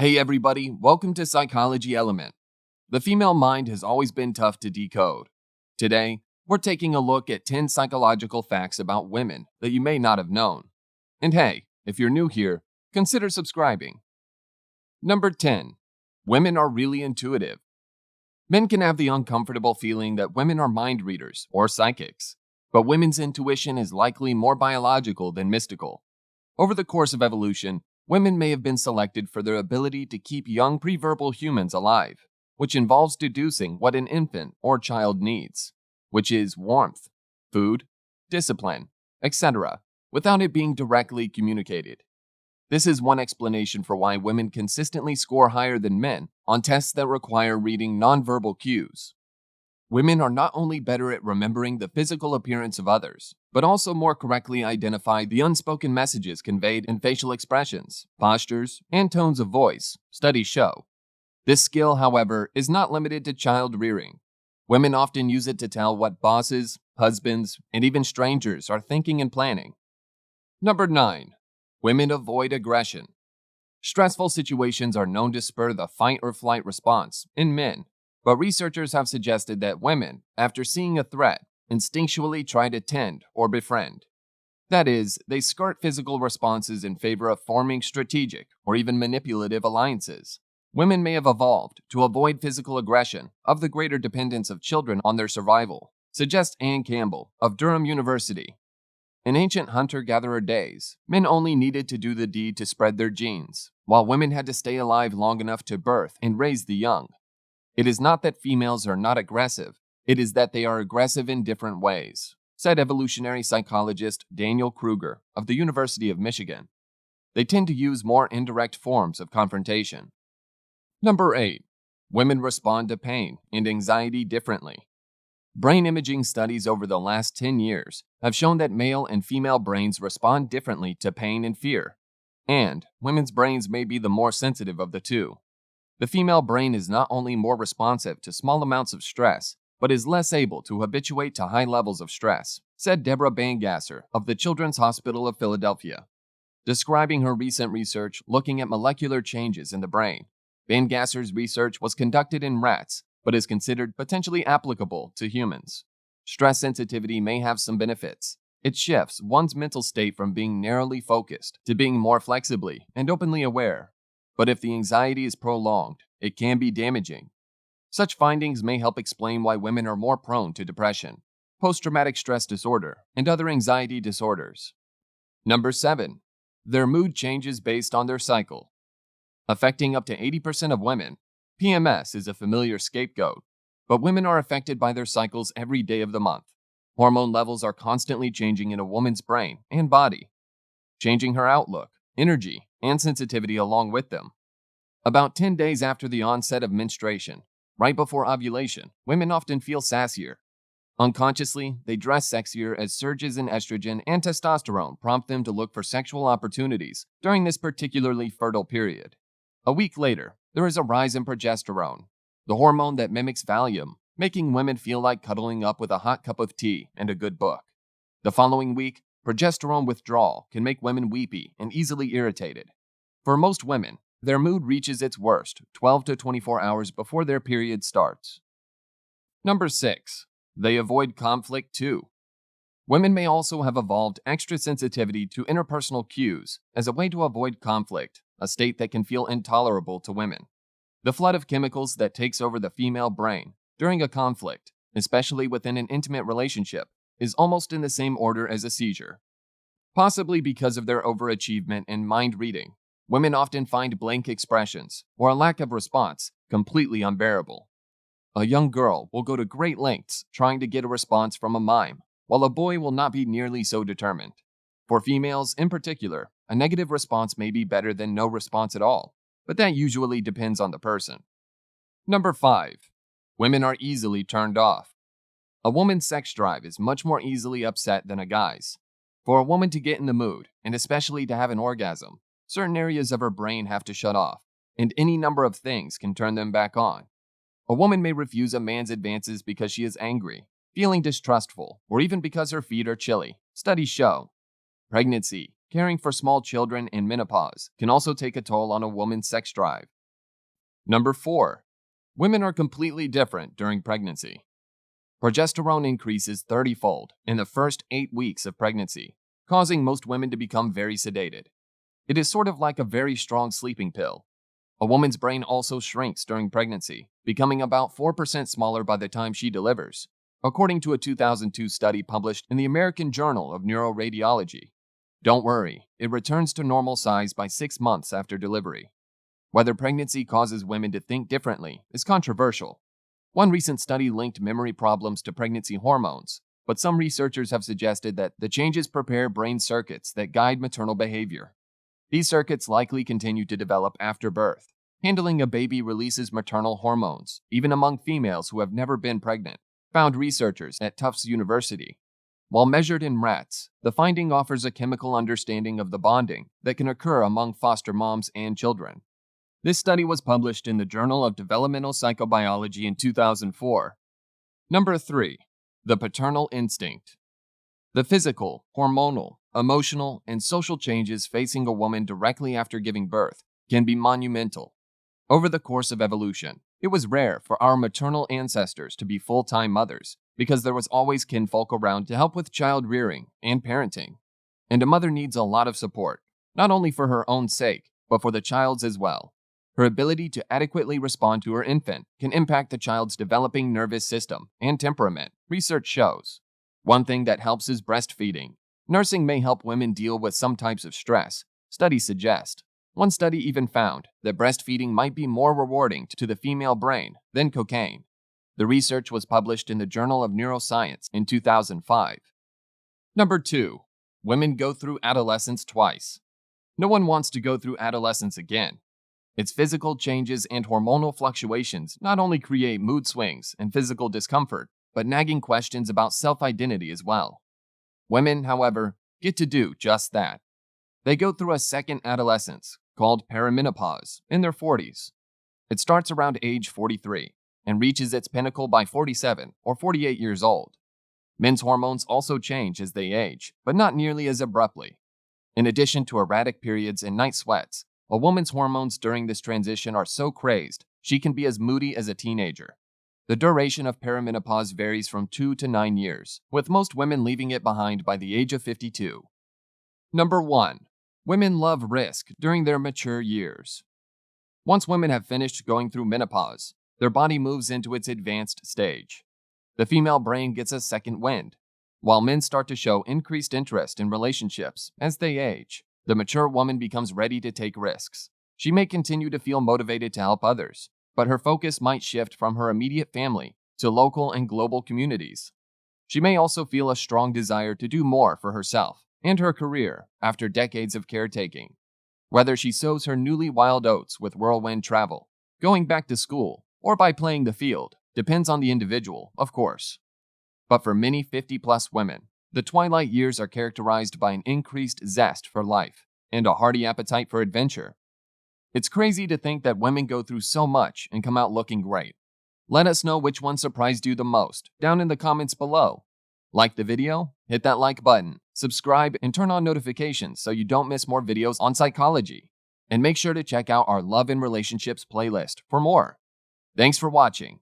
Hey everybody, welcome to Psychology Element. The female mind has always been tough to decode. Today, we're taking a look at 10 psychological facts about women that you may not have known. And hey, if you're new here, consider subscribing. Number 10. Women are really intuitive. Men can have the uncomfortable feeling that women are mind readers or psychics, but women's intuition is likely more biological than mystical. Over the course of evolution, women may have been selected for their ability to keep young preverbal humans alive, which involves deducing what an infant or child needs, which is warmth, food, discipline, etc., without it being directly communicated. This is one explanation for why women consistently score higher than men on tests that require reading nonverbal cues. Women are not only better at remembering the physical appearance of others, but also more correctly identify the unspoken messages conveyed in facial expressions, postures, and tones of voice, studies show. This skill, however, is not limited to child rearing. Women often use it to tell what bosses, husbands, and even strangers are thinking and planning. Number 9. Women avoid aggression. Stressful situations are known to spur the fight or flight response in men, but researchers have suggested that women, after seeing a threat, instinctually try to tend or befriend. That is, they skirt physical responses in favor of forming strategic or even manipulative alliances. Women may have evolved to avoid physical aggression of the greater dependence of children on their survival, suggests Ann Campbell of Durham University. In ancient hunter-gatherer days, men only needed to do the deed to spread their genes, while women had to stay alive long enough to birth and raise the young. It is not that females are not aggressive, it is that they are aggressive in different ways, said evolutionary psychologist Daniel Kruger of the University of Michigan. They tend to use more indirect forms of confrontation. Number 8. Women respond to pain and anxiety differently. Brain imaging studies over the last 10 years have shown that male and female brains respond differently to pain and fear, and women's brains may be the more sensitive of the two. The female brain is not only more responsive to small amounts of stress, but is less able to habituate to high levels of stress, said Deborah Bangasser of the Children's Hospital of Philadelphia. Describing her recent research looking at molecular changes in the brain, Bangasser's research was conducted in rats, but is considered potentially applicable to humans. Stress sensitivity may have some benefits. It shifts one's mental state from being narrowly focused to being more flexibly and openly aware. But if the anxiety is prolonged, it can be damaging. Such findings may help explain why women are more prone to depression, post-traumatic stress disorder, and other anxiety disorders. Number 7. Their mood changes based on their cycle. Affecting up to 80% of women, PMS is a familiar scapegoat, but women are affected by their cycles every day of the month. Hormone levels are constantly changing in a woman's brain and body, changing her outlook, energy, and sensitivity along with them. About 10 days after the onset of menstruation, right before ovulation, women often feel sassier. Unconsciously, they dress sexier as surges in estrogen and testosterone prompt them to look for sexual opportunities during this particularly fertile period. A week later, there is a rise in progesterone, the hormone that mimics Valium, making women feel like cuddling up with a hot cup of tea and a good book. The following week, progesterone withdrawal can make women weepy and easily irritated. For most women, their mood reaches its worst 12 to 24 hours before their period starts. Number 6. They avoid conflict too. Women may also have evolved extra sensitivity to interpersonal cues as a way to avoid conflict, a state that can feel intolerable to women. The flood of chemicals that takes over the female brain during a conflict, especially within an intimate relationship, is almost in the same order as a seizure. Possibly because of their overachievement in mind reading, women often find blank expressions or a lack of response completely unbearable. A young girl will go to great lengths trying to get a response from a mime, while a boy will not be nearly so determined. For females in particular, a negative response may be better than no response at all, but that usually depends on the person. Number 5. Women are easily turned off. A woman's sex drive is much more easily upset than a guy's. For a woman to get in the mood, and especially to have an orgasm, certain areas of her brain have to shut off, and any number of things can turn them back on. A woman may refuse a man's advances because she is angry, feeling distrustful, or even because her feet are chilly, studies show. Pregnancy, caring for small children and menopause can also take a toll on a woman's sex drive. Number 4. Women are completely different during pregnancy. Progesterone increases 30-fold in the first 8 weeks of pregnancy, causing most women to become very sedated. It is sort of like a very strong sleeping pill. A woman's brain also shrinks during pregnancy, becoming about 4% smaller by the time she delivers, according to a 2002 study published in the American Journal of Neuroradiology. Don't worry, it returns to normal size by 6 months after delivery. Whether pregnancy causes women to think differently is controversial. One recent study linked memory problems to pregnancy hormones, but some researchers have suggested that the changes prepare brain circuits that guide maternal behavior. These circuits likely continue to develop after birth. Handling a baby releases maternal hormones, even among females who have never been pregnant, found researchers at Tufts University. While measured in rats, the finding offers a chemical understanding of the bonding that can occur among foster moms and children. This study was published in the Journal of Developmental Psychobiology in 2004. Number 3. The paternal instinct. The physical, hormonal, emotional, and social changes facing a woman directly after giving birth can be monumental. Over the course of evolution, it was rare for our maternal ancestors to be full-time mothers because there was always kinfolk around to help with child rearing and parenting. And a mother needs a lot of support, not only for her own sake, but for the child's as well. Her ability to adequately respond to her infant can impact the child's developing nervous system and temperament, research shows. One thing that helps is breastfeeding. Nursing may help women deal with some types of stress, studies suggest. One study even found that breastfeeding might be more rewarding to the female brain than cocaine. The research was published in the Journal of Neuroscience in 2005. Number 2. Women go through adolescence twice. No one wants to go through adolescence again. Its physical changes and hormonal fluctuations not only create mood swings and physical discomfort, but nagging questions about self-identity as well. Women, however, get to do just that. They go through a second adolescence, called perimenopause, in their 40s. It starts around age 43 and reaches its pinnacle by 47 or 48 years old. Men's hormones also change as they age, but not nearly as abruptly. In addition to erratic periods and night sweats, a woman's hormones during this transition are so crazed, she can be as moody as a teenager. The duration of perimenopause varies from 2 to 9 years, with most women leaving it behind by the age of 52. Number 1. Women love risk during their mature years. Once women have finished going through menopause, their body moves into its advanced stage. The female brain gets a second wind. While men start to show increased interest in relationships as they age, the mature woman becomes ready to take risks. She may continue to feel motivated to help others, but her focus might shift from her immediate family to local and global communities. She may also feel a strong desire to do more for herself and her career after decades of caretaking. Whether she sows her newly wild oats with whirlwind travel, going back to school, or by playing the field, depends on the individual, of course. But for many 50-plus women, the twilight years are characterized by an increased zest for life and a hearty appetite for adventure. It's crazy to think that women go through so much and come out looking great. Let us know which one surprised you the most down in the comments below. Like the video, hit that like button, subscribe, and turn on notifications so you don't miss more videos on psychology. And make sure to check out our Love and Relationships playlist for more. Thanks for watching.